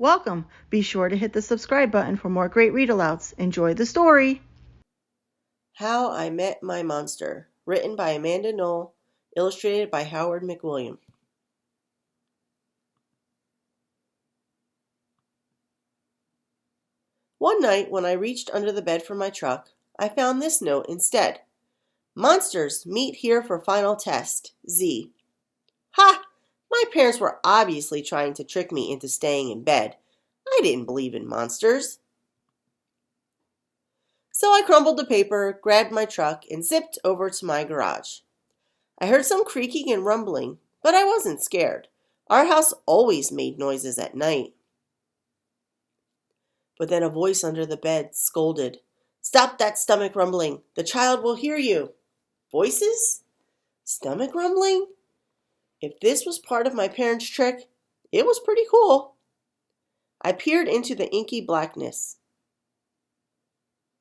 Welcome. Be sure to hit the subscribe button for more great read-alouds. Enjoy the story. How I Met My Monster, written by Amanda Knoll, illustrated by Howard McWilliam. One night, when I reached under the bed for my truck, I found this note instead. Monsters, meet here for final test. Z. Ha! My parents were obviously trying to trick me into staying in bed. I didn't believe in monsters. So I crumpled the paper, grabbed my truck, and zipped over to my garage. I heard some creaking and rumbling, but I wasn't scared. Our house always made noises at night. But then a voice under the bed scolded, "Stop that stomach rumbling! The child will hear you!" Voices? Stomach rumbling? If this was part of my parents' trick, it was pretty cool. I peered into the inky blackness.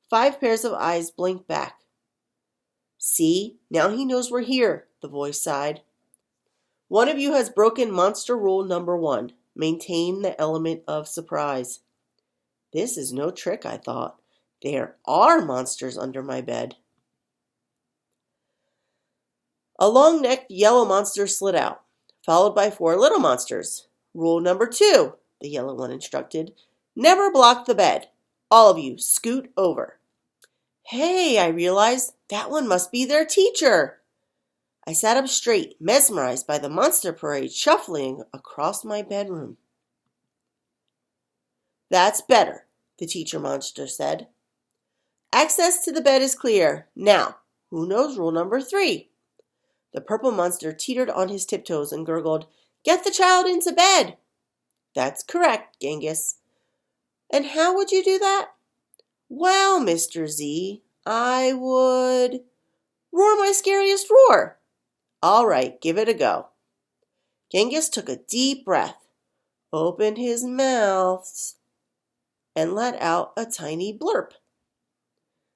5 pairs of eyes blinked back. "See, now he knows we're here," the voice sighed. "One of you has broken monster rule number 1. Maintain the element of surprise." This is no trick, I thought. There are monsters under my bed. A long-necked yellow monster slid out, followed by 4 little monsters. "Rule number 2, the yellow one instructed. Never block the bed. All of you, scoot over." Hey, I realized, that one must be their teacher. I sat up straight, mesmerized by the monster parade shuffling across my bedroom. "That's better," the teacher monster said. "Access to the bed is clear. Now, who knows rule number 3? The purple monster teetered on his tiptoes and gurgled, "Get the child into bed." "That's correct, Genghis." "And how would you do that?" "Well, Mr. Z, I would roar my scariest roar." "All right, give it a go." Genghis took a deep breath, opened his mouth, and let out a tiny blurp.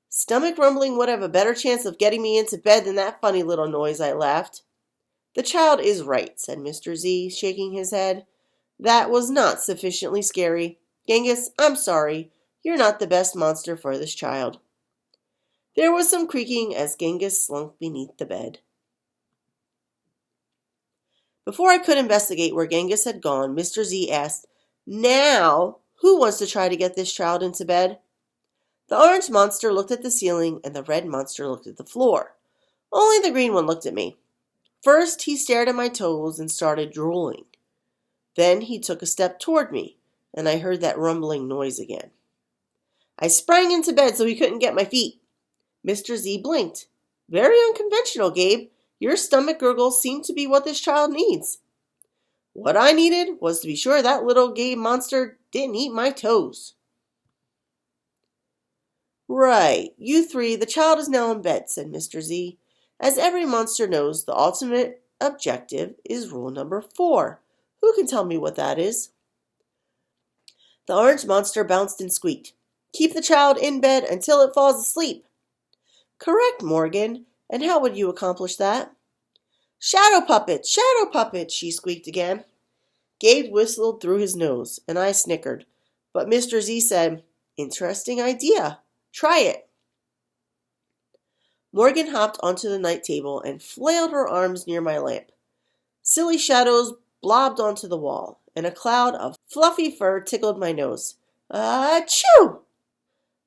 "Stomach rumbling would have a better chance of getting me into bed than that funny little noise," I laughed. "The child is right," said Mr. Z, shaking his head. "That was not sufficiently scary. Genghis, I'm sorry. You're not the best monster for this child." There was some creaking as Genghis slunk beneath the bed. Before I could investigate where Genghis had gone, Mr. Z asked, "Now, who wants to try to get this child into bed?" The orange monster looked at the ceiling, and the red monster looked at the floor. Only the green one looked at me. First, he stared at my toes and started drooling. Then he took a step toward me, and I heard that rumbling noise again. I sprang into bed so he couldn't get my feet. Mr. Z blinked. "Very unconventional, Gabe. Your stomach gurgles seem to be what this child needs." What I needed was to be sure that little Gabe monster didn't eat my toes. "Right, you 3, the child is now in bed," said Mr. Z. "As every monster knows, the ultimate objective is rule number 4. Who can tell me what that is?" The orange monster bounced and squeaked. "Keep the child in bed until it falls asleep." "Correct, Morgan. And how would you accomplish that?" "Shadow puppet, shadow puppet," she squeaked again. Gabe whistled through his nose, and I snickered. But Mr. Z said, "Interesting idea. Try it." Morgan hopped onto the night table and flailed her arms near my lamp. Silly shadows blobbed onto the wall, and a cloud of fluffy fur tickled my nose. Achoo!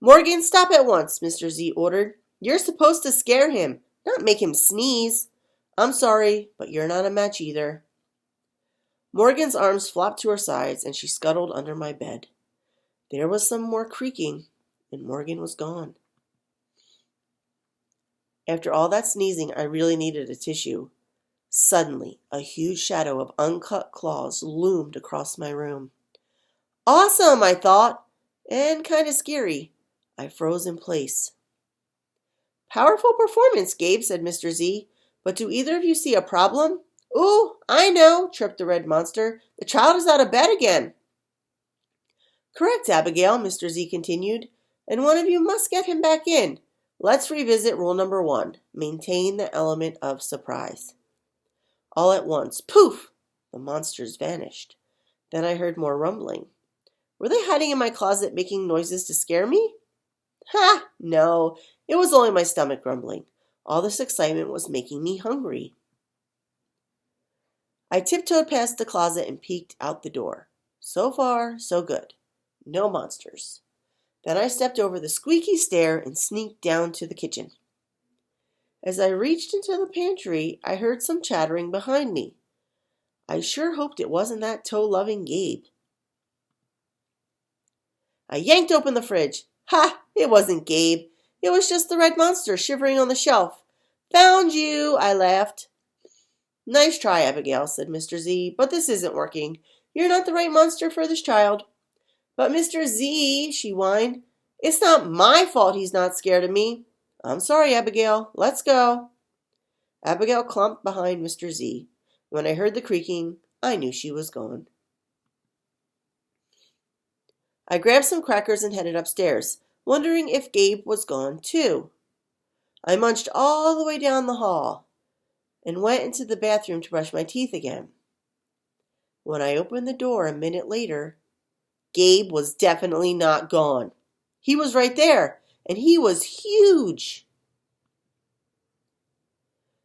"Morgan, stop at once," Mr. Z ordered. "You're supposed to scare him, not make him sneeze." "I'm sorry, but you're not a match either." Morgan's arms flopped to her sides, and she scuttled under my bed. There was some more creaking, and Morgan was gone. After all that sneezing, I really needed a tissue. Suddenly, a huge shadow of uncut claws loomed across my room. "Awesome," I thought, and kind of scary. I froze in place. "Powerful performance, Gabe," said Mr. Z. "But do either of you see a problem?" "Ooh, I know," chirped the red monster. "The child is out of bed again." "Correct, Abigail," Mr. Z continued. "And one of you must get him back in. Let's revisit rule number 1. Maintain the element of surprise." All at once, poof! The monsters vanished. Then I heard more rumbling. Were they hiding in my closet making noises to scare me? Ha! No, it was only my stomach grumbling. All this excitement was making me hungry. I tiptoed past the closet and peeked out the door. So far, so good. No monsters. Then I stepped over the squeaky stair and sneaked down to the kitchen. As I reached into the pantry, I heard some chattering behind me. I sure hoped it wasn't that toe-loving Gabe. I yanked open the fridge. Ha! It wasn't Gabe. It was just the red monster shivering on the shelf. Found you, I laughed. Nice try, Abigail, said Mr. Z, but this isn't working. You're not the right monster for this child. But Mr. Z, she whined, it's not my fault he's not scared of me. I'm sorry, Abigail. Let's go. Abigail clumped behind Mr. Z. When I heard the creaking, I knew she was gone. I grabbed some crackers and headed upstairs, wondering if Gabe was gone too. I munched all the way down the hall and went into the bathroom to brush my teeth again. When I opened the door a minute later, Gabe was definitely not gone. He was right there, and he was huge.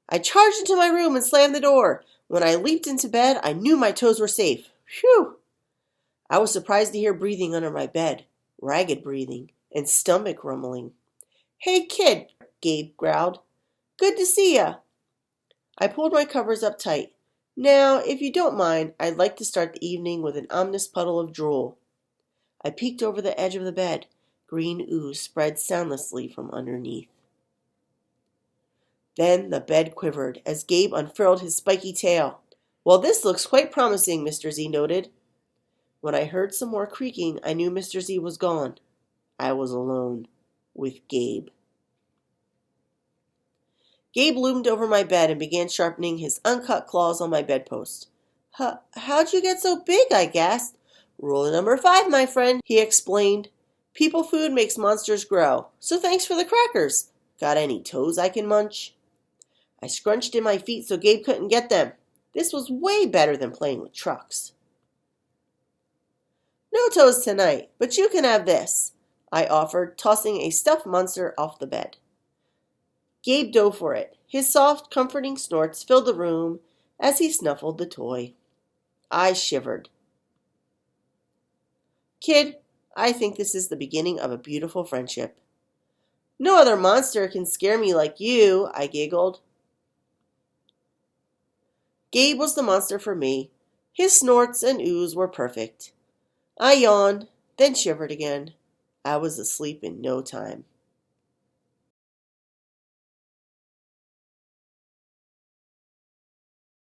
I charged into my room and slammed the door. When I leaped into bed, I knew my toes were safe. Phew! I was surprised to hear breathing under my bed, ragged breathing, and stomach rumbling. Hey, kid, Gabe growled. Good to see ya. I pulled my covers up tight. Now, if you don't mind, I'd like to start the evening with an ominous puddle of drool. I peeked over the edge of the bed. Green ooze spread soundlessly from underneath. Then the bed quivered as Gabe unfurled his spiky tail. Well, this looks quite promising, Mr. Z noted. When I heard some more creaking, I knew Mr. Z was gone. I was alone with Gabe. Gabe loomed over my bed and began sharpening his uncut claws on my bedpost. How'd you get so big? I gasped. Rule number 5, my friend, he explained. People food makes monsters grow, so thanks for the crackers. Got any toes I can munch? I scrunched in my feet so Gabe couldn't get them. This was way better than playing with trucks. No toes tonight, but you can have this, I offered, tossing a stuffed monster off the bed. Gabe dove for it. His soft, comforting snorts filled the room as he snuffled the toy. I shivered. Kid, I think this is the beginning of a beautiful friendship. No other monster can scare me like you, I giggled. Gabe was the monster for me. His snorts and ooze were perfect. I yawned, then shivered again. I was asleep in no time.